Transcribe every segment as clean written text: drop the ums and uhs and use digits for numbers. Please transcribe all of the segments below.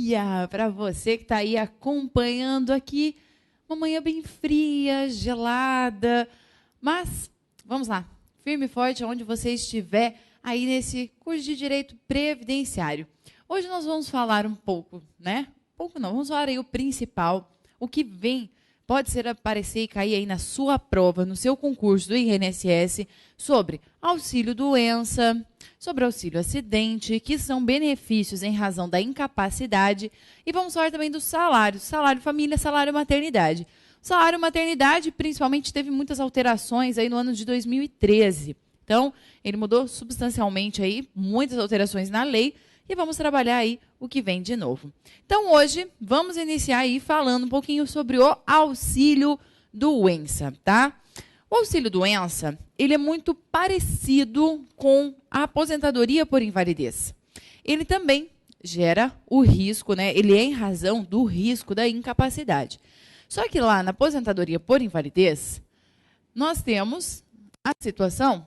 dia para você que está aí acompanhando aqui. Uma manhã bem fria, gelada, mas vamos lá, firme e forte onde você estiver aí nesse curso de Direito Previdenciário. Hoje nós vamos falar um pouco, né? Pouco não, vamos falar aí o principal, o que vem, pode ser aparecer e cair aí na sua prova, no seu concurso do INSS, sobre auxílio-doença, sobre auxílio-acidente, que são benefícios em razão da incapacidade, e vamos falar também do salário, salário-família, salário-maternidade. O salário-maternidade, principalmente, teve muitas alterações aí no ano de 2013. Então, ele mudou substancialmente aí, muitas alterações na lei, e vamos trabalhar aí o que vem de novo. Então, hoje, vamos iniciar aí falando um pouquinho sobre o auxílio-doença, tá? O auxílio-doença, ele é muito parecido com a aposentadoria por invalidez. Ele também gera o risco, né? Ele é em razão do risco da incapacidade. Só que lá na aposentadoria por invalidez, nós temos a situação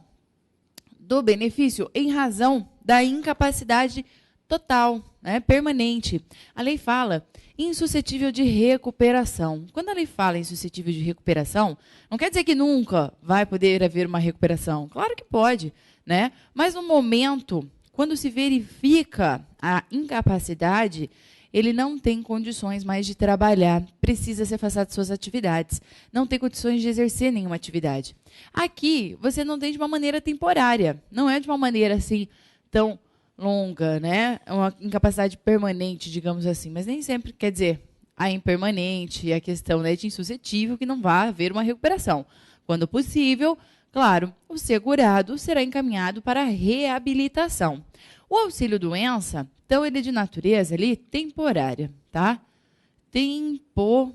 do benefício em razão da incapacidade total, né, permanente. A lei fala insuscetível de recuperação. Quando a lei fala insuscetível de recuperação, não quer dizer que nunca vai poder haver uma recuperação. Claro que pode, né? Mas no momento, quando se verifica a incapacidade, ele não tem condições mais de trabalhar, precisa se afastar de suas atividades, não tem condições de exercer nenhuma atividade. Aqui, você não tem de uma maneira temporária, não é de uma maneira assim tão longa, né? Uma incapacidade permanente, digamos assim, mas nem sempre quer dizer a impermanente, a questão, né, de insuscetível, que não vai haver uma recuperação. Quando possível, claro, o segurado será encaminhado para a reabilitação. O auxílio-doença, então, ele é de natureza ali temporária, tá? Temporário.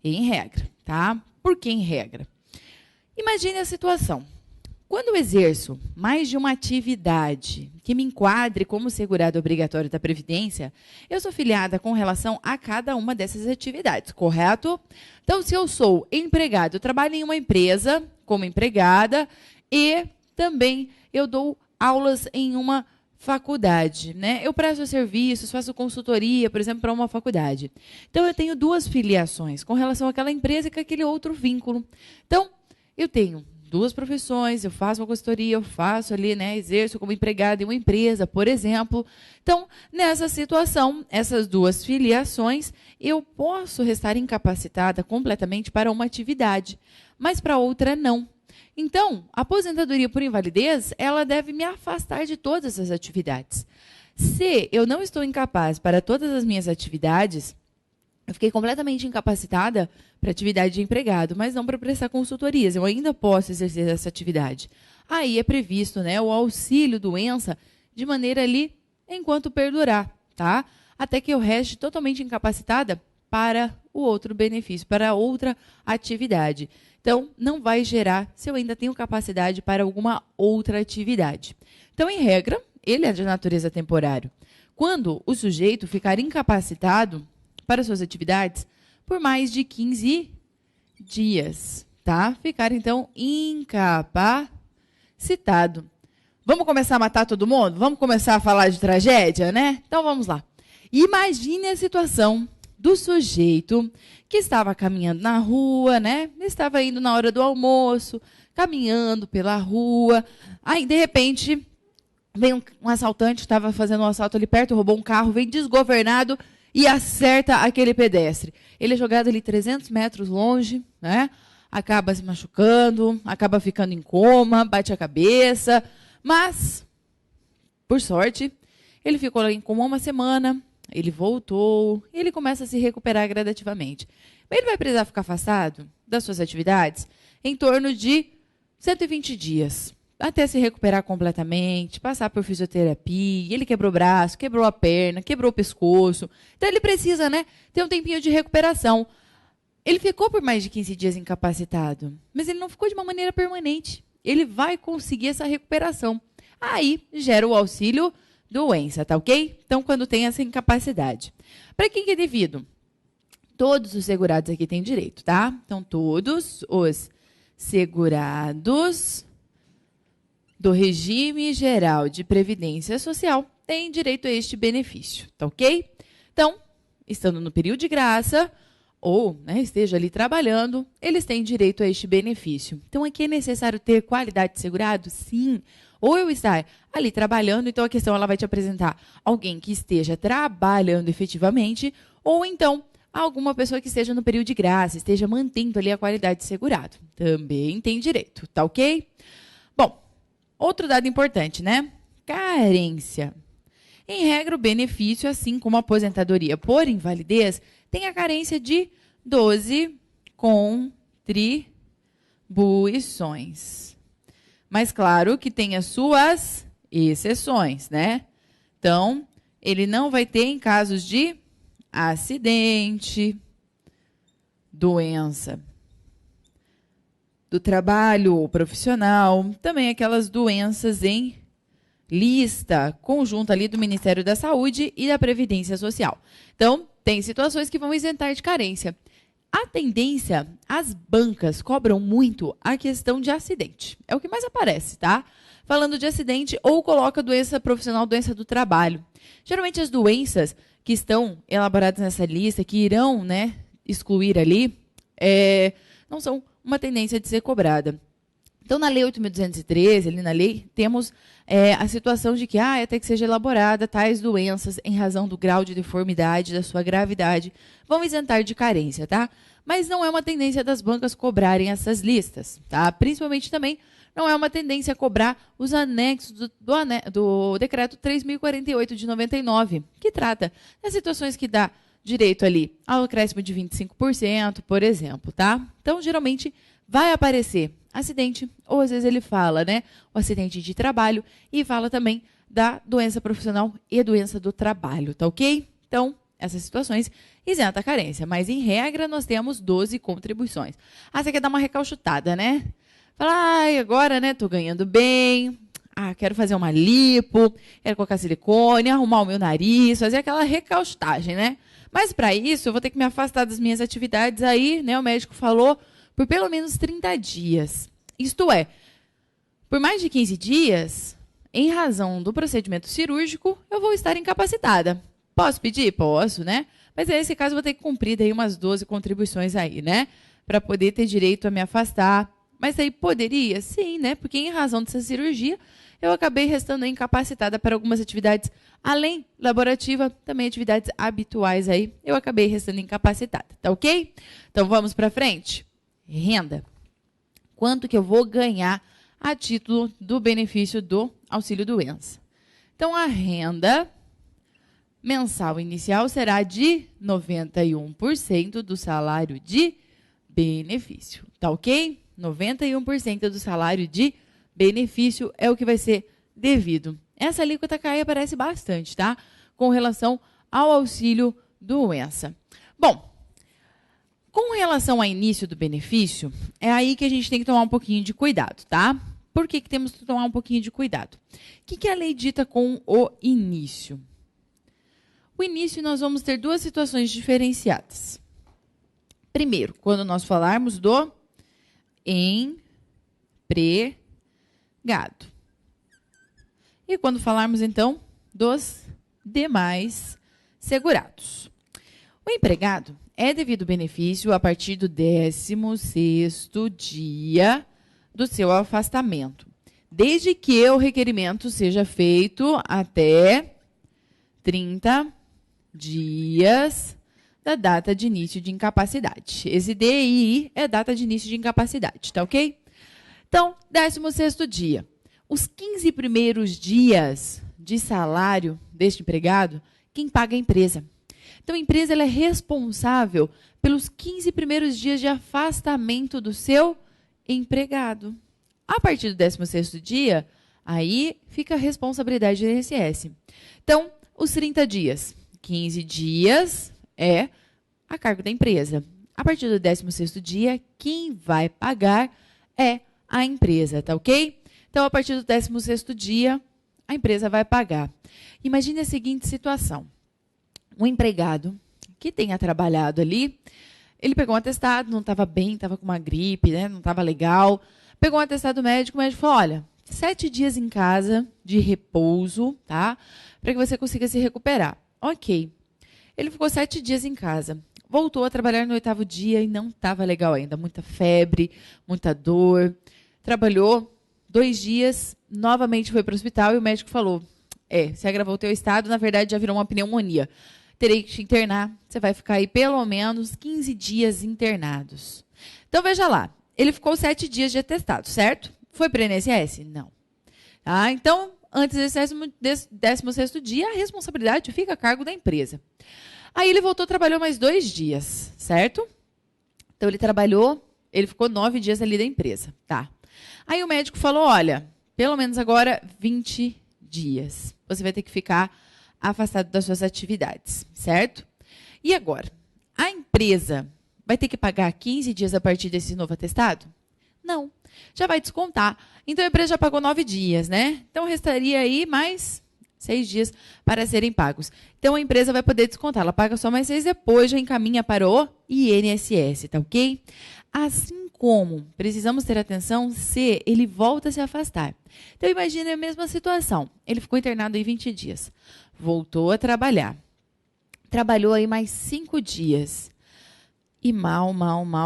Em regra, tá? Por que em regra? Imagine a situação. Quando eu exerço mais de uma atividade que me enquadre como segurado obrigatório da Previdência, eu sou filiada com relação a cada uma dessas atividades, correto? Então, se eu sou empregado, eu trabalho em uma empresa como empregada e também eu dou aulas em uma faculdade, né? Eu presto serviços, faço consultoria, por exemplo, para uma faculdade. Então, eu tenho duas filiações com relação àquela empresa e com aquele outro vínculo. Então, eu tenho duas profissões, eu faço uma consultoria, eu faço ali, né, exerço como empregado em uma empresa, por exemplo. Então, nessa situação, essas duas filiações, eu posso restar incapacitada completamente para uma atividade, mas para outra não. Então, a aposentadoria por invalidez, ela deve me afastar de todas as atividades. Se eu não estou incapaz para todas as minhas atividades, eu fiquei completamente incapacitada para atividade de empregado, mas não para prestar consultorias. Eu ainda posso exercer essa atividade. Aí é previsto, né, o auxílio-doença de maneira ali enquanto perdurar, tá? Até que eu reste totalmente incapacitada para o outro benefício, para outra atividade. Então, não vai gerar se eu ainda tenho capacidade para alguma outra atividade. Então, em regra, ele é de natureza temporário. Quando o sujeito ficar incapacitado para suas atividades por mais de 15 dias, tá? Ficar, então, incapacitado. Vamos começar a matar todo mundo? Vamos começar a falar de tragédia, né? Então, vamos lá. Imagine a situação do sujeito que estava caminhando na rua, né? Estava indo na hora do almoço, caminhando pela rua. Aí, de repente, vem um assaltante, estava fazendo um assalto ali perto, roubou um carro, vem desgovernado e acerta aquele pedestre. Ele é jogado ali 300 metros longe, né? Acaba se machucando, acaba ficando em coma, bate a cabeça, mas, por sorte, ele ficou ali em coma uma semana, ele voltou, ele começa a se recuperar gradativamente. Ele vai precisar ficar afastado das suas atividades em torno de 120 dias. Até se recuperar completamente, passar por fisioterapia, ele quebrou o braço, quebrou a perna, quebrou o pescoço. Então, ele precisa, né, ter um tempinho de recuperação. Ele ficou por mais de 15 dias incapacitado, mas ele não ficou de uma maneira permanente. Ele vai conseguir essa recuperação. Aí, gera o auxílio-doença, tá ok? Então, quando tem essa incapacidade. Para quem que é devido? Todos os segurados aqui têm direito, tá? Então, todos os segurados do Regime Geral de Previdência Social têm direito a este benefício, tá ok? Então, estando no período de graça ou esteja ali trabalhando, eles têm direito a este benefício. Então, aqui é necessário ter qualidade de segurado? Sim. Ou eu estar ali trabalhando, então a questão ela vai te apresentar alguém que esteja trabalhando efetivamente, ou então alguma pessoa que esteja no período de graça, esteja mantendo ali a qualidade de segurado. Também tem direito, tá ok? Bom, outro dado importante, né? Carência. Em regra, o benefício, assim como a aposentadoria por invalidez, tem a carência de 12 contribuições. Mas claro que tem as suas exceções, né? Então, ele não vai ter em casos de acidente, doença do trabalho ou profissional, também aquelas doenças em lista conjunta ali do Ministério da Saúde e da Previdência Social. Então, tem situações que vão isentar de carência. A tendência, as bancas cobram muito a questão de acidente. É o que mais aparece, tá? Falando de acidente ou coloca doença profissional, doença do trabalho. Geralmente as doenças que estão elaboradas nessa lista, que irão excluir ali, não são uma tendência de ser cobrada. Então, na Lei 8.213, ali na lei, temos a situação de que até que seja elaborada tais doenças em razão do grau de deformidade, da sua gravidade, vão isentar de carência, tá? Mas não é uma tendência das bancas cobrarem essas listas, tá? Principalmente também não é uma tendência a cobrar os anexos do Decreto 3.048 de 99, que trata das situações que dá direito ali ao acréscimo de 25%, por exemplo, tá? Então, geralmente, vai aparecer acidente, ou às vezes ele fala, o acidente de trabalho, e fala também da doença profissional e doença do trabalho, tá ok? Então, essas situações isenta a carência, mas em regra nós temos 12 contribuições. Você quer dar uma recalchutada, né? Fala, agora, tô ganhando bem, quero fazer uma lipo, quero colocar silicone, arrumar o meu nariz, fazer aquela recalchutagem, né? Mas para isso, eu vou ter que me afastar das minhas atividades aí, o médico falou, por pelo menos 30 dias. Isto é, por mais de 15 dias, em razão do procedimento cirúrgico, eu vou estar incapacitada. Posso pedir? Posso, né? Mas nesse caso, eu vou ter que cumprir daí umas 12 contribuições aí, para poder ter direito a me afastar. Mas aí poderia? Sim, porque em razão dessa cirurgia, eu acabei restando incapacitada para algumas atividades, além laborativa, também atividades habituais aí, eu acabei restando incapacitada, tá ok? Então, vamos para frente? Renda. Quanto que eu vou ganhar a título do benefício do auxílio-doença? Então, a renda mensal inicial será de 91% do salário de benefício, tá ok? 91% do salário de benefício é o que vai ser devido. Essa alíquota cai aparece bastante, tá? Com relação ao auxílio-doença. Bom, com relação ao início do benefício, é aí que a gente tem que tomar um pouquinho de cuidado, tá? Por que temos que tomar um pouquinho de cuidado? O que a lei dita com o início? O início nós vamos ter duas situações diferenciadas. Primeiro, quando nós falarmos do empregado. E quando falarmos, então, dos demais segurados. O empregado é devido benefício a partir do 16º dia do seu afastamento, desde que o requerimento seja feito até 30 dias da data de início de incapacidade. Esse DII é data de início de incapacidade, tá ok? Então, 16º dia. Os 15 primeiros dias de salário deste empregado, quem paga é a empresa. Então, a empresa ela é responsável pelos 15 primeiros dias de afastamento do seu empregado. A partir do 16º dia, aí fica a responsabilidade do INSS. Então, os 30 dias, 15 dias é a cargo da empresa. A partir do 16º dia, quem vai pagar é a empresa, tá ok? Então, a partir do 16º dia, a empresa vai pagar. Imagine a seguinte situação. Um empregado que tenha trabalhado ali, ele pegou um atestado, não estava bem, estava com uma gripe, não estava legal. Pegou um atestado médico, o médico falou, olha, 7 dias em casa de repouso, tá? para que você consiga se recuperar. Ok. Ele ficou 7 dias em casa. Voltou a trabalhar no 8º dia e não estava legal ainda. Muita febre, muita dor. Trabalhou 2 dias, novamente foi para o hospital e o médico falou, se agravou o teu estado, na verdade já virou uma pneumonia. Terei que te internar, você vai ficar aí pelo menos 15 dias internados. Então, veja lá, ele ficou 7 dias de atestado, certo? Foi para o INSS? Não. Tá? Então, antes desse 16º dia, a responsabilidade fica a cargo da empresa. Aí ele voltou, trabalhou mais 2 dias, certo? Então, ele ficou 9 dias ali da empresa, tá? Aí o médico falou, olha, pelo menos agora 20 dias. Você vai ter que ficar afastado das suas atividades, certo? E agora? A empresa vai ter que pagar 15 dias a partir desse novo atestado? Não, já vai descontar. Então, a empresa já pagou 9 dias, né? Então, restaria aí mais 6 dias para serem pagos. Então, a empresa vai poder descontar. Ela paga só mais 6, depois já encaminha para o INSS, tá ok? Assim como precisamos ter atenção se ele volta a se afastar. Então, imagine a mesma situação. Ele ficou internado em 20 dias. Voltou a trabalhar. Trabalhou aí mais 5 dias. E mal,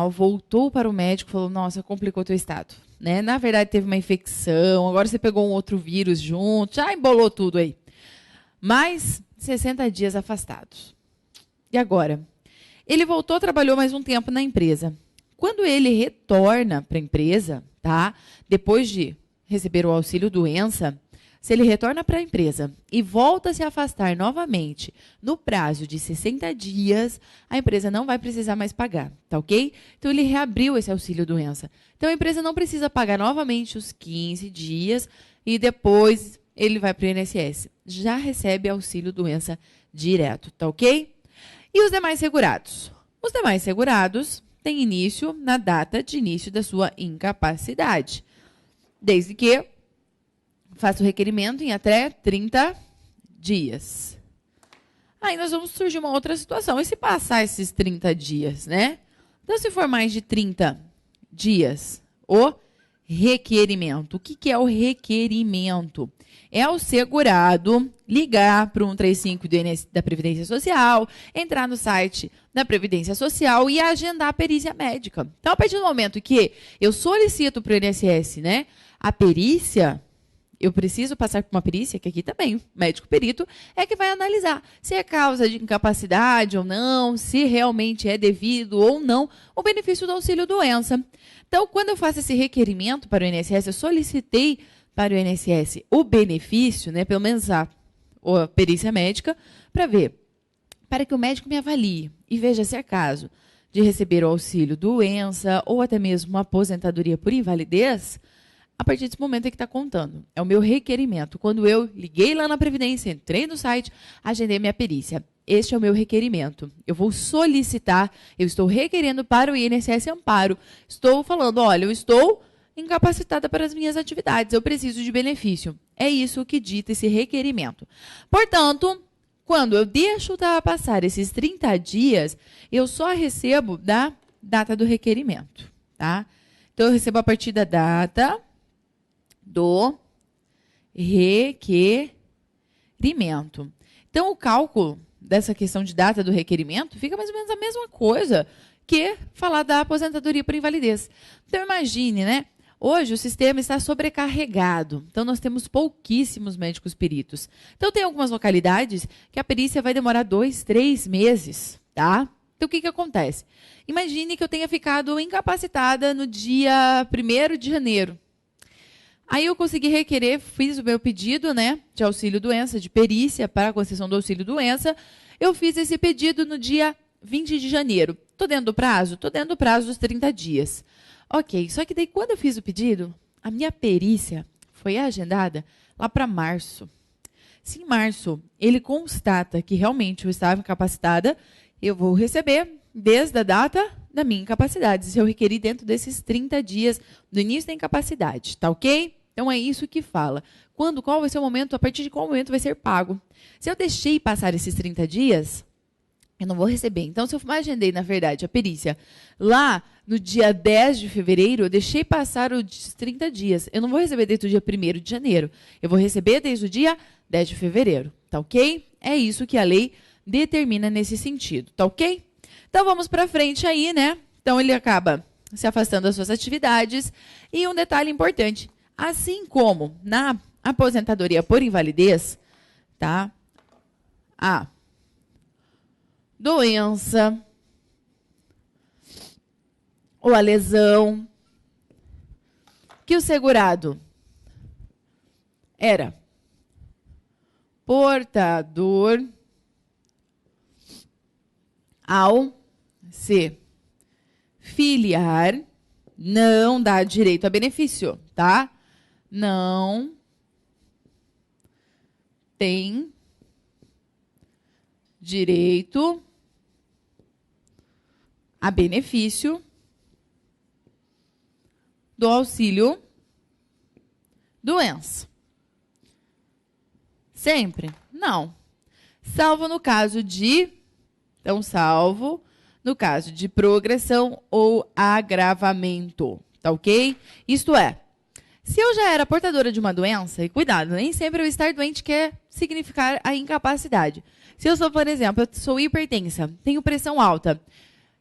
voltou para o médico e falou, nossa, complicou teu estado. Né? Na verdade, teve uma infecção, agora você pegou um outro vírus junto, já embolou tudo aí. Mais 60 dias afastados. E agora? Ele voltou, trabalhou mais um tempo na empresa. Quando ele retorna para a empresa, tá? Depois de receber o auxílio-doença, se ele retorna para a empresa e volta a se afastar novamente no prazo de 60 dias, a empresa não vai precisar mais pagar, tá ok? Então, ele reabriu esse auxílio-doença. Então, a empresa não precisa pagar novamente os 15 dias e depois ele vai para o INSS. Já recebe auxílio-doença direto, tá ok? E os demais segurados? Os demais segurados têm início na data de início da sua incapacidade, desde que faça o requerimento em até 30 dias. Aí nós vamos surgir uma outra situação. E se passar esses 30 dias, né? Então, se for mais de 30 dias, o requerimento. O que é o requerimento? É o segurado ligar para o 135 da Previdência Social, entrar no site da Previdência Social e agendar a perícia médica. Então, a partir do momento que eu solicito para o INSS, né, a perícia, eu preciso passar por uma perícia, que aqui também, o médico perito, é que vai analisar se é causa de incapacidade ou não, se realmente é devido ou não o benefício do auxílio-doença. Então, quando eu faço esse requerimento para o INSS, eu solicitei para o INSS o benefício, né, pelo menos a perícia médica, para que o médico me avalie e veja se é caso de receber o auxílio-doença ou até mesmo uma aposentadoria por invalidez. A partir desse momento é que está contando. É o meu requerimento. Quando eu liguei lá na Previdência, entrei no site, agendei minha perícia. Este é o meu requerimento. Eu vou solicitar, eu estou requerendo para o INSS Amparo. Estou falando, olha, eu estou incapacitada para as minhas atividades, eu preciso de benefício. É isso que dita esse requerimento. Portanto, quando eu deixo passar esses 30 dias, eu só recebo da data do requerimento, tá? Então, eu recebo a partir da data do requerimento. Então, o cálculo dessa questão de data do requerimento fica mais ou menos a mesma coisa que falar da aposentadoria por invalidez. Então, imagine, né? Hoje, o sistema está sobrecarregado. Então, nós temos pouquíssimos médicos peritos. Então, tem algumas localidades que a perícia vai demorar 2, 3 meses, tá? Então, o que acontece? Imagine que eu tenha ficado incapacitada no dia 1º de janeiro. Aí eu consegui requerer, fiz o meu pedido, né, de auxílio-doença, de perícia para a concessão do auxílio-doença. Eu fiz esse pedido no dia 20 de janeiro. Estou dentro do prazo? Estou dentro do prazo dos 30 dias. Ok, só que daí quando eu fiz o pedido, a minha perícia foi agendada lá para março. Se em março ele constata que realmente eu estava incapacitada, eu vou receber desde a data da minha incapacidade, se eu requerir dentro desses 30 dias do início da incapacidade, tá ok? Então, é isso que fala. Qual vai ser o momento, a partir de qual momento vai ser pago? Se eu deixei passar esses 30 dias, eu não vou receber. Então, se eu agendei, na verdade, a perícia lá no dia 10 de fevereiro, eu deixei passar os 30 dias. Eu não vou receber desde o dia 1º de janeiro. Eu vou receber desde o dia 10 de fevereiro. tá ok? É isso que a lei determina nesse sentido, tá ok? Então, vamos para frente aí, né? Então, ele acaba se afastando das suas atividades. E um detalhe importante, assim como na aposentadoria por invalidez, tá? A doença ou a lesão que o segurado era portador ao se filiar, não dá direito a benefício, tá? Não tem direito a benefício do auxílio doença. Sempre? Não. Salvo no caso de... Então, salvo no caso de progressão ou agravamento, tá ok? Isto é, se eu já era portadora de uma doença, e cuidado, nem sempre eu estar doente quer significar a incapacidade. Se eu sou, por exemplo, eu sou hipertensa, tenho pressão alta,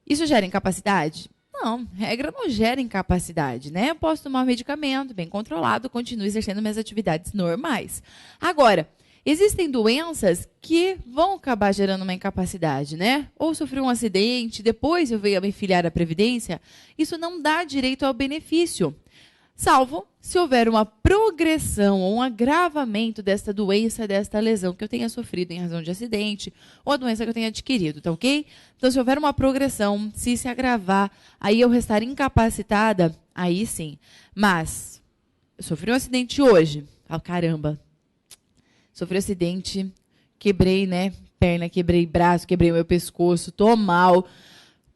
isso gera incapacidade? Não, regra não gera incapacidade, né? Eu posso tomar um medicamento bem controlado, continuo exercendo minhas atividades normais. Agora, existem doenças que vão acabar gerando uma incapacidade, né? Ou sofri um acidente, depois eu venho a me filiar à Previdência, isso não dá direito ao benefício. Salvo se houver uma progressão ou um agravamento desta doença, desta lesão que eu tenha sofrido em razão de acidente ou a doença que eu tenha adquirido, tá ok? Então, se houver uma progressão, se agravar, aí eu restar incapacitada, aí sim. Mas, eu sofri um acidente hoje, caramba, sofri um acidente, quebrei, né, perna, quebrei braço, quebrei meu pescoço, tô mal.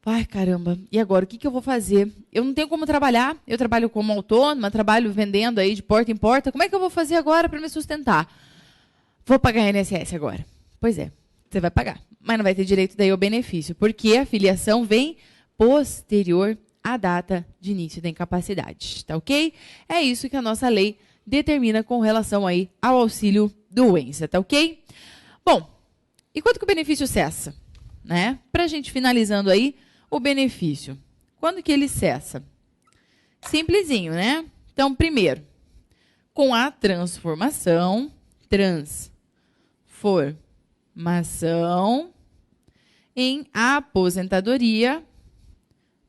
Ai, caramba, e agora, o que eu vou fazer? Eu não tenho como trabalhar, eu trabalho como autônoma, trabalho vendendo aí de porta em porta. Como é que eu vou fazer agora para me sustentar? Vou pagar INSS agora. Pois é, você vai pagar, mas não vai ter direito daí ao benefício, porque a filiação vem posterior à data de início da incapacidade, tá ok? É isso que a nossa lei determina com relação aí ao auxílio doença, tá ok? Bom, e quando que o benefício cessa? Né? Para a gente finalizando aí, o benefício. Quando que ele cessa? Simplesinho, né? Então, primeiro, com a transformação em aposentadoria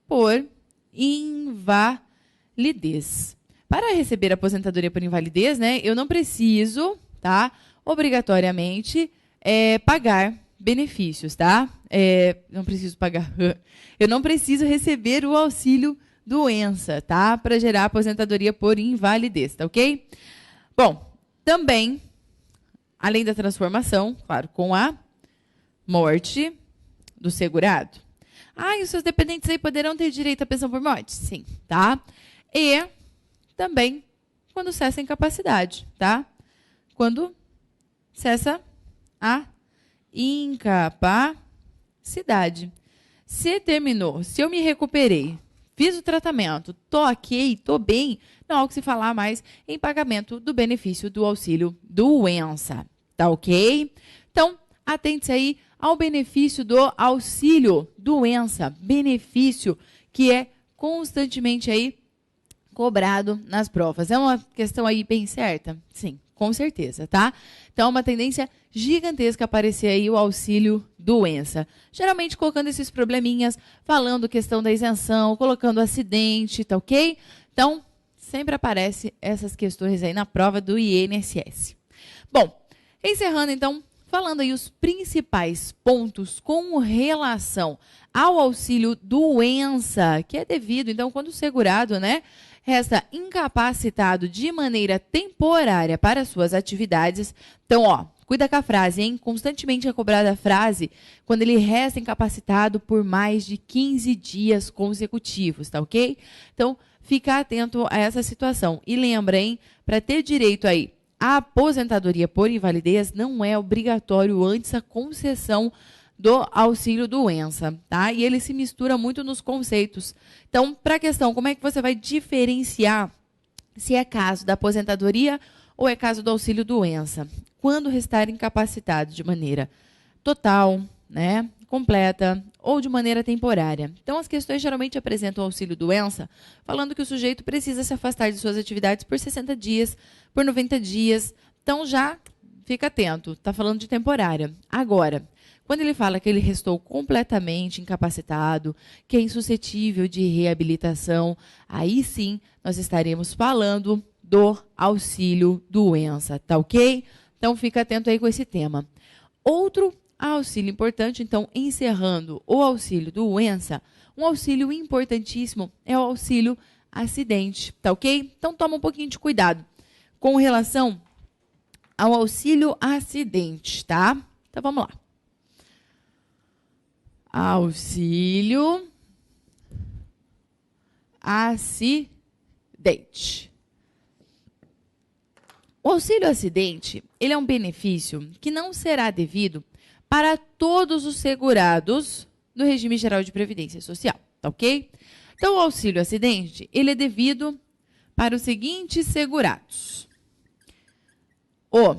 por invalidez. Para receber aposentadoria por invalidez, né, eu não preciso, tá, obrigatoriamente, pagar benefícios, tá? Não preciso pagar. Eu não preciso receber o auxílio doença, tá? Para gerar aposentadoria por invalidez, tá ok? Bom, também, além da transformação, claro, com a morte do segurado. E os seus dependentes aí poderão ter direito à pensão por morte? Sim, tá? E também quando cessa a incapacidade, tá? Quando cessa a incapacidade. Se terminou, se eu me recuperei, fiz o tratamento, tô ok, tô bem, não há o que se falar mais em pagamento do benefício do auxílio doença, tá ok? Então, atente-se aí ao benefício do auxílio doença, benefício que é constantemente aí cobrado nas provas. É uma questão aí bem certa? Sim, com certeza, tá? Então, é uma tendência gigantesca aparecer aí o auxílio doença. Geralmente colocando esses probleminhas, falando questão da isenção, colocando acidente, tá ok? Então, sempre aparece essas questões aí na prova do INSS. Bom, encerrando então, falando aí os principais pontos com relação ao auxílio doença, que é devido, então, quando o segurado, né, resta incapacitado de maneira temporária para suas atividades. Então, ó, cuida com a frase, hein? Constantemente é cobrada a frase quando ele resta incapacitado por mais de 15 dias consecutivos, tá ok? Então, fica atento a essa situação. E lembra, hein? Para ter direito aí à aposentadoria por invalidez, não é obrigatório antes a concessão do auxílio doença, tá? E ele se mistura muito nos conceitos. Então, para a questão, como é que você vai diferenciar se é caso da aposentadoria ou é caso do auxílio doença? Quando restar incapacitado de maneira total, né, completa ou de maneira temporária. Então, as questões geralmente apresentam o auxílio doença, falando que o sujeito precisa se afastar de suas atividades por 60 dias, por 90 dias. Então, já fica atento, está falando de temporária. Agora, quando ele fala que ele restou completamente incapacitado, que é insuscetível de reabilitação, aí sim nós estaremos falando do auxílio doença, tá ok? Então, fica atento aí com esse tema. Outro auxílio importante, então, encerrando o auxílio doença, um auxílio importantíssimo é o auxílio acidente, tá ok? Então, toma um pouquinho de cuidado com relação ao auxílio acidente, tá? Então, vamos lá. Auxílio acidente. O auxílio acidente, ele é um benefício que não será devido para todos os segurados do regime geral de previdência social, tá ok? Então, o auxílio acidente, ele é devido para os seguintes segurados: o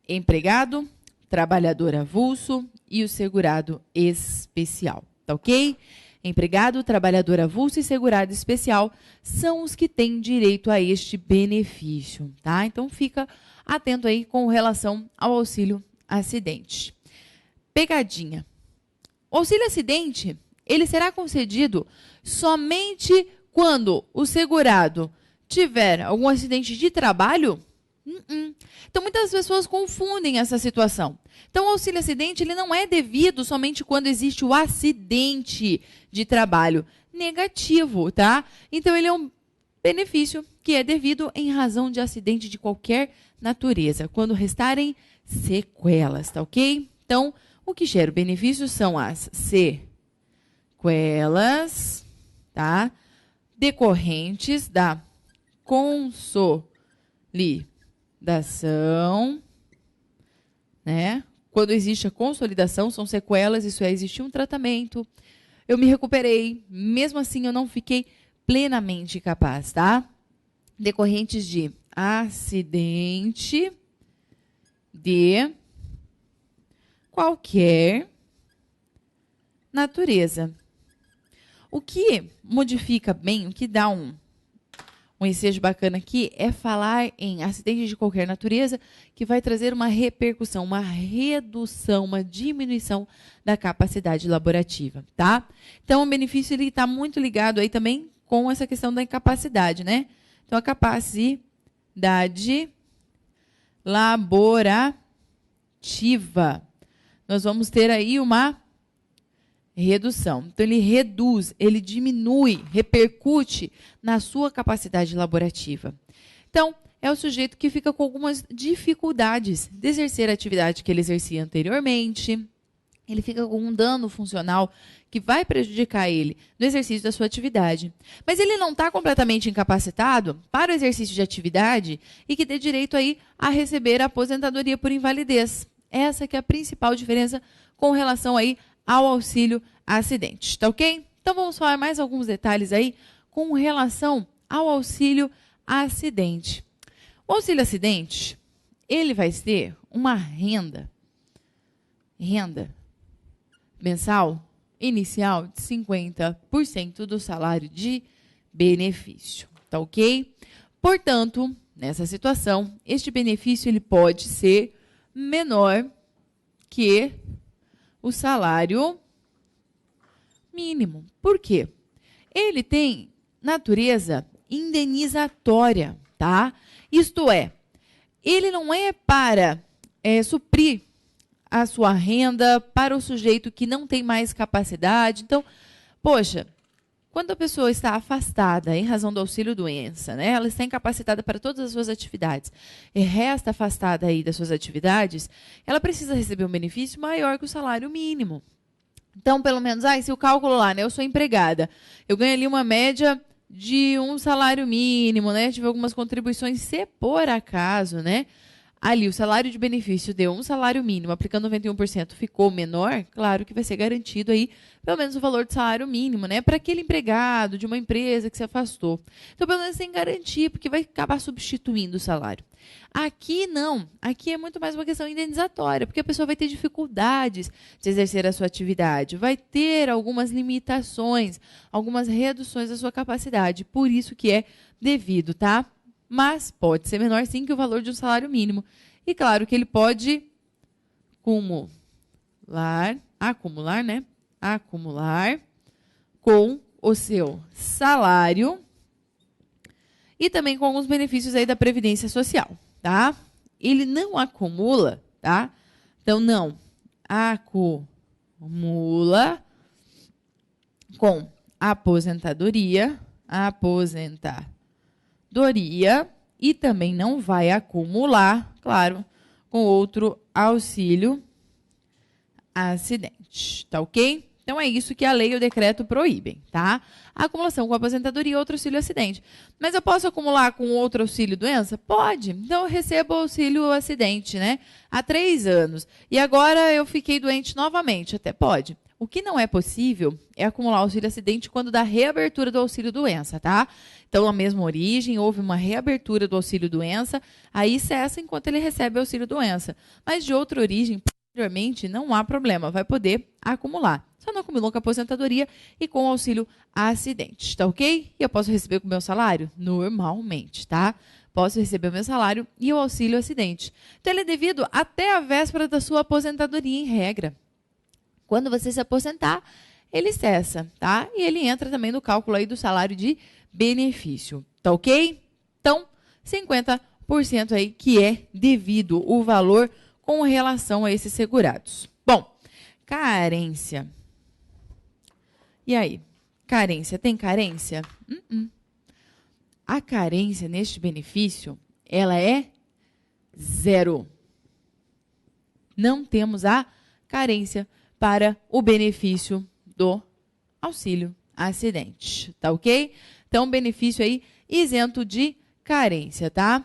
empregado, trabalhador avulso e o segurado especial, tá ok? Empregado, trabalhador avulso e segurado especial são os que têm direito a este benefício, tá? Então, fica atento aí com relação ao auxílio acidente. Pegadinha. O auxílio acidente, ele será concedido somente quando o segurado tiver algum acidente de trabalho? Então, muitas pessoas confundem essa situação. Então, o auxílio acidente, ele não é devido somente quando existe o acidente de trabalho. Negativo, tá? Então, ele é um benefício que é devido em razão de acidente de qualquer natureza, quando restarem sequelas, tá ok? Então, o que gera o benefício são as sequelas, tá? Decorrentes da consolidação, né? Quando existe a consolidação, são sequelas, isso é, existe um tratamento, eu me recuperei, mesmo assim eu não fiquei plenamente capaz, tá? Decorrentes de acidente de qualquer natureza. O que modifica bem, o que dá um ensejo bacana aqui é falar em acidente de qualquer natureza, que vai trazer uma repercussão, uma redução, uma diminuição da capacidade laborativa, tá? Então, o benefício está muito ligado aí também com essa questão da incapacidade, né? Então, a capacidade laborativa. Nós vamos ter aí uma redução. Então, ele reduz, ele diminui, repercute na sua capacidade laborativa. Então, é o sujeito que fica com algumas dificuldades de exercer a atividade que ele exercia anteriormente. Ele fica com um dano funcional que vai prejudicar ele no exercício da sua atividade. Mas ele não está completamente incapacitado para o exercício de atividade e que dê direito aí a receber a aposentadoria por invalidez. Essa que é a principal diferença com relação aí ao auxílio acidente, tá ok? Então, vamos falar mais alguns detalhes aí com relação ao auxílio acidente. O auxílio acidente, ele vai ter uma renda mensal inicial de 50% do salário de benefício, tá ok? Portanto, nessa situação, este benefício ele pode ser menor que o salário mínimo. Por quê? Ele tem natureza indenizatória, tá? Isto é, ele não é para suprir a sua renda para o sujeito que não tem mais capacidade. Então, poxa, quando a pessoa está afastada em razão do auxílio-doença, né, ela está incapacitada para todas as suas atividades e resta afastada aí das suas atividades, ela precisa receber um benefício maior que o salário mínimo. Então, pelo menos, se o cálculo lá, né, eu sou empregada, eu ganho ali uma média de um salário mínimo, né, tive algumas contribuições, se por acaso, né, ali o salário de benefício deu um salário mínimo, aplicando 91% ficou menor, claro que vai ser garantido aí pelo menos o valor do salário mínimo, né? Para aquele empregado de uma empresa que se afastou. Então, pelo menos tem garantia, porque vai acabar substituindo o salário. Aqui não, aqui é muito mais uma questão indenizatória, porque a pessoa vai ter dificuldades de exercer a sua atividade, vai ter algumas limitações, algumas reduções da sua capacidade, por isso que é devido, tá? Mas pode ser menor sim que o valor de um salário mínimo. E claro que ele pode acumular, né? Acumular com o seu salário e também com alguns benefícios aí da Previdência Social, tá? Ele não acumula, tá? Então, não acumula com aposentadoria e também não vai acumular, claro, com outro auxílio acidente, tá ok? Então, é isso que a lei e o decreto proíbem, tá? A acumulação com aposentadoria e outro auxílio acidente. Mas eu posso acumular com outro auxílio doença? Pode. Então, eu recebo o auxílio acidente, né? Há 3 anos. E agora eu fiquei doente novamente. Até pode. O que não é possível é acumular auxílio acidente quando dá reabertura do auxílio doença, tá? Então, na mesma origem, houve uma reabertura do auxílio doença, aí cessa enquanto ele recebe auxílio doença. Mas de outra origem, posteriormente, não há problema, vai poder acumular. Só não acumulou com a aposentadoria e com o auxílio acidente, tá ok? E eu posso receber com o meu salário? Normalmente, tá? Posso receber o meu salário e o auxílio acidente. Então, ele é devido até a véspera da sua aposentadoria, em regra. Quando você se aposentar, ele cessa, tá? E ele entra também no cálculo aí do salário de benefício, tá ok? Então, 50% aí que é devido o valor com relação a esses segurados. Bom, carência. E aí? Carência, tem carência? A carência neste benefício, ela é 0. Não temos a carência para o benefício do auxílio acidente, tá ok? Então, benefício aí isento de carência, tá?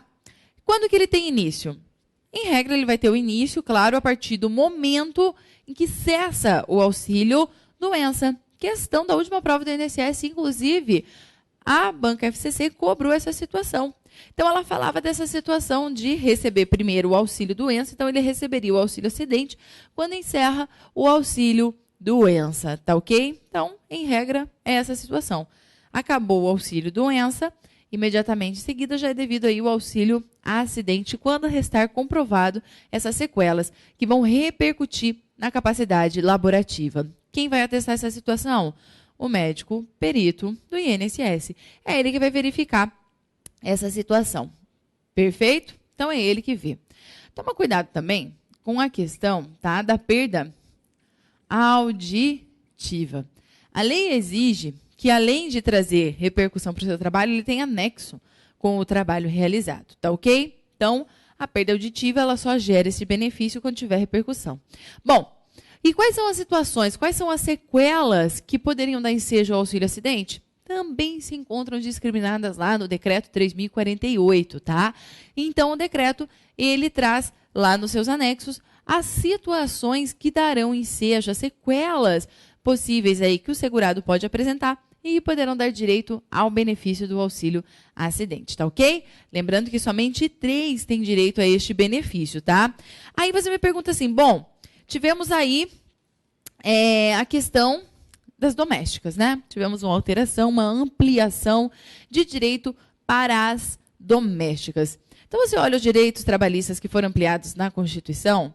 Quando que ele tem início? Em regra, ele vai ter o início, claro, a partir do momento em que cessa o auxílio doença. Questão da última prova do INSS, inclusive, a Banca FCC cobrou essa situação. Então, ela falava dessa situação de receber primeiro o auxílio doença, então ele receberia o auxílio acidente quando encerra o auxílio doença, tá ok? Então, em regra, é essa situação. Acabou o auxílio doença, imediatamente em seguida já é devido aí o auxílio acidente quando restar comprovado essas sequelas que vão repercutir na capacidade laborativa. Quem vai atestar essa situação? O médico perito do INSS. É ele que vai verificar essa situação. Perfeito? Então, é ele que vê. Toma cuidado também com a questão, tá, da perda auditiva. A lei exige que, além de trazer repercussão para o seu trabalho, ele tenha anexo com o trabalho realizado, tá ok? Então, a perda auditiva, ela só gera esse benefício quando tiver repercussão. Bom, e quais são as situações, quais são as sequelas que poderiam dar ensejo ao auxílio acidente? Também se encontram discriminadas lá no decreto 3048, tá? Então, o decreto, ele traz lá nos seus anexos as situações que darão ensejo, as sequelas possíveis aí que o segurado pode apresentar e poderão dar direito ao benefício do auxílio acidente, tá ok? Lembrando que somente 3 têm direito a este benefício, tá? Aí você me pergunta assim, bom, tivemos aí a questão das domésticas, né? Tivemos uma alteração, uma ampliação de direito para as domésticas. Então, você olha os direitos trabalhistas que foram ampliados na Constituição,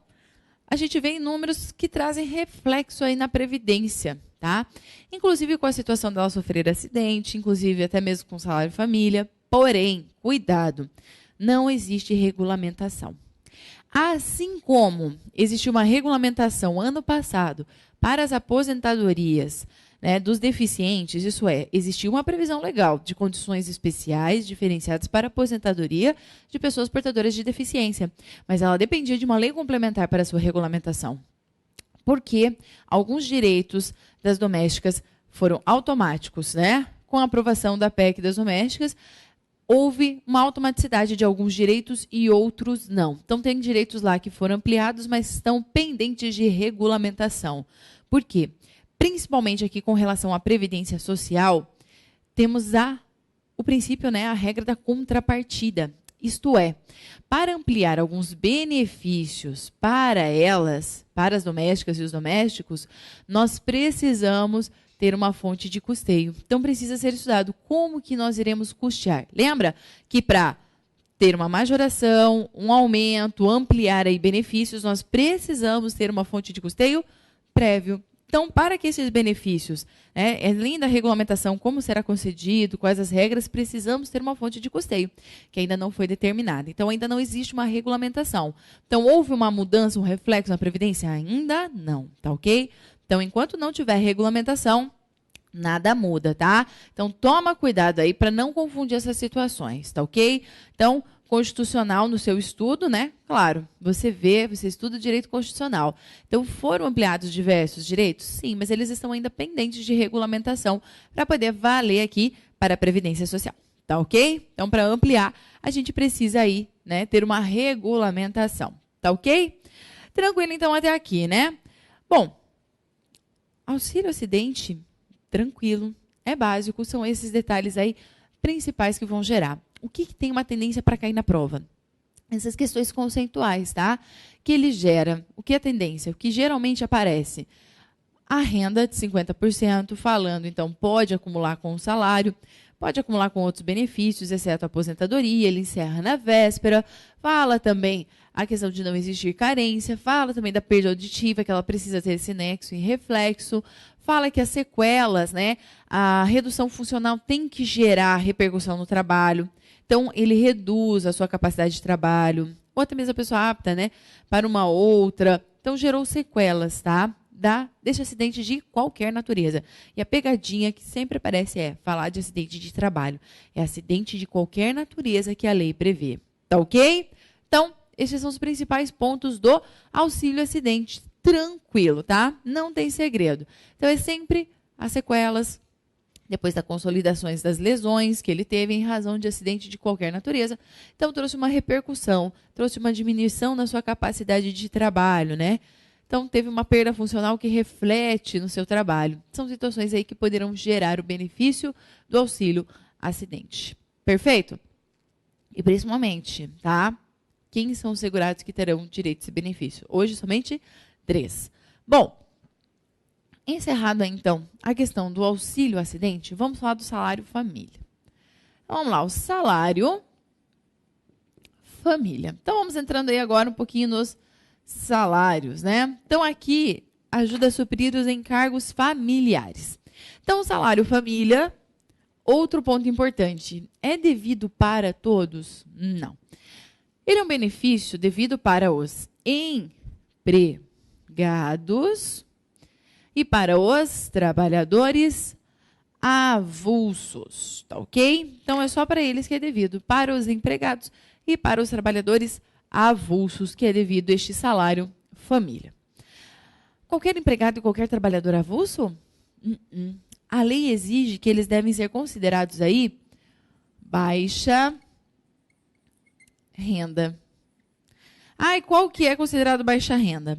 a gente vê em números que trazem reflexo aí na Previdência, tá? Inclusive com a situação dela sofrer acidente, inclusive até mesmo com salário família. Porém, cuidado, não existe regulamentação. Assim como existiu uma regulamentação ano passado para as aposentadorias, né, dos deficientes, isso é, existiu uma previsão legal de condições especiais diferenciadas para a aposentadoria de pessoas portadoras de deficiência, mas ela dependia de uma lei complementar para a sua regulamentação, porque alguns direitos das domésticas foram automáticos, né, com a aprovação da PEC das domésticas. houve uma automaticidade de alguns direitos e outros não. Então, tem direitos lá que foram ampliados, mas estão pendentes de regulamentação. Por quê? Principalmente aqui com relação à Previdência Social, temos o princípio, né, a regra da contrapartida. Isto é, para ampliar alguns benefícios para elas, para as domésticas e os domésticos, nós precisamos ter uma fonte de custeio. Então, precisa ser estudado como que nós iremos custear. Lembra que para ter uma majoração, um aumento, ampliar aí benefícios, nós precisamos ter uma fonte de custeio prévio. Então, para que esses benefícios, né, além da regulamentação, como será concedido, quais as regras, precisamos ter uma fonte de custeio, que ainda não foi determinada. Então, ainda não existe uma regulamentação. Então, houve uma mudança, um reflexo na Previdência? Ainda não, tá ok? Então, enquanto não tiver regulamentação, nada muda, tá? Então, toma cuidado aí para não confundir essas situações, tá ok? Então, constitucional no seu estudo, né? Claro, você estuda direito constitucional. Então, foram ampliados diversos direitos? Sim, mas eles estão ainda pendentes de regulamentação para poder valer aqui para a Previdência Social, tá ok? Então, para ampliar, a gente precisa aí, né, ter uma regulamentação, tá ok? Tranquilo, então, até aqui, né? Bom, auxílio acidente, tranquilo, é básico, são esses detalhes aí principais que vão gerar. O que tem uma tendência para cair na prova? Essas questões conceituais, tá? Que ele gera, o que é a tendência? O que geralmente aparece? A renda de 50%, falando, então, pode acumular com o salário, pode acumular com outros benefícios, exceto a aposentadoria, ele encerra na véspera, fala também a questão de não existir carência, fala também da perda auditiva, que ela precisa ter esse nexo e reflexo, fala que as sequelas, né, a redução funcional tem que gerar repercussão no trabalho, então ele reduz a sua capacidade de trabalho, ou até mesmo a pessoa apta, né, para uma outra, então gerou sequelas, tá? Desse acidente de qualquer natureza. E a pegadinha que sempre aparece é falar de acidente de trabalho. É acidente de qualquer natureza que a lei prevê. Tá ok? Então, esses são os principais pontos do auxílio acidente. Tranquilo, tá? Não tem segredo. Então, é sempre as sequelas, depois das consolidações das lesões que ele teve em razão de acidente de qualquer natureza. Então, trouxe uma repercussão, trouxe uma diminuição na sua capacidade de trabalho, né? Então, teve uma perda funcional que reflete no seu trabalho. São situações aí que poderão gerar o benefício do auxílio acidente. Perfeito? E principalmente, tá? Quem são os segurados que terão direito a esse benefício? Hoje, somente 3. Bom, encerrado então a questão do auxílio acidente, vamos falar do salário família. Vamos lá, o salário família. Então, vamos entrando aí agora um pouquinho nos salários, né? Então, aqui, ajuda a suprir os encargos familiares. Então, o salário família, outro ponto importante, é devido para todos? Não. Ele é um benefício devido para os empregados e para os trabalhadores avulsos, tá ok? Então, é só para eles que é devido, para os empregados e para os trabalhadores avulsos, que é devido a este salário família. Qualquer empregado e qualquer trabalhador avulso? A lei exige que eles devem ser considerados aí baixa renda. E qual que é considerado baixa renda?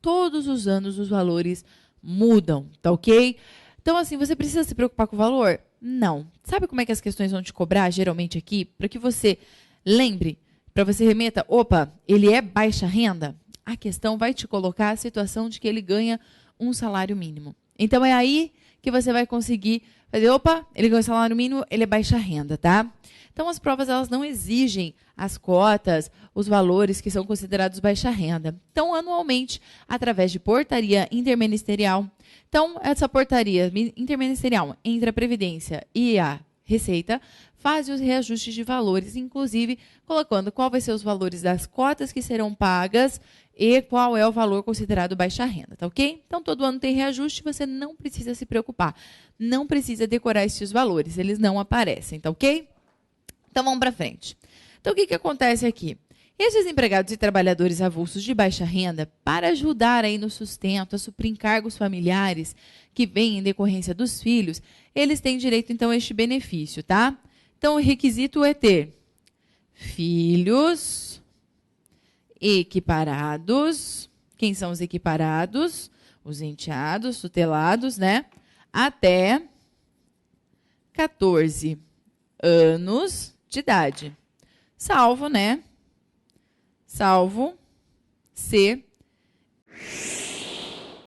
Todos os anos os valores mudam, tá ok? Então, assim, você precisa se preocupar com o valor? Não. Sabe como é que as questões vão te cobrar, geralmente, aqui? Para que você lembre, para você remeta, opa, ele é baixa renda? A questão vai te colocar a situação de que ele ganha um salário mínimo. Então, é aí que você vai conseguir fazer, opa, ele ganha um salário mínimo, ele é baixa renda, tá? Então, as provas, elas não exigem as cotas, os valores que são considerados baixa renda. Então, anualmente, através de portaria interministerial. Então, essa portaria interministerial entre a Previdência e a Receita faz os reajustes de valores, inclusive colocando qual vai ser os valores das cotas que serão pagas e qual é o valor considerado baixa renda, tá ok? Então, todo ano tem reajuste, você não precisa se preocupar. Não precisa decorar esses valores, eles não aparecem, tá ok? Então, vamos para frente. Então, o que acontece aqui? Esses empregados e trabalhadores avulsos de baixa renda, para ajudar aí no sustento, a suprir encargos familiares que vêm em decorrência dos filhos, eles têm direito, então, a este benefício, tá? Então, o requisito é ter filhos equiparados. Quem são os equiparados? Os enteados, tutelados, né? Até 14 anos de idade. Salvo, né? Salvo se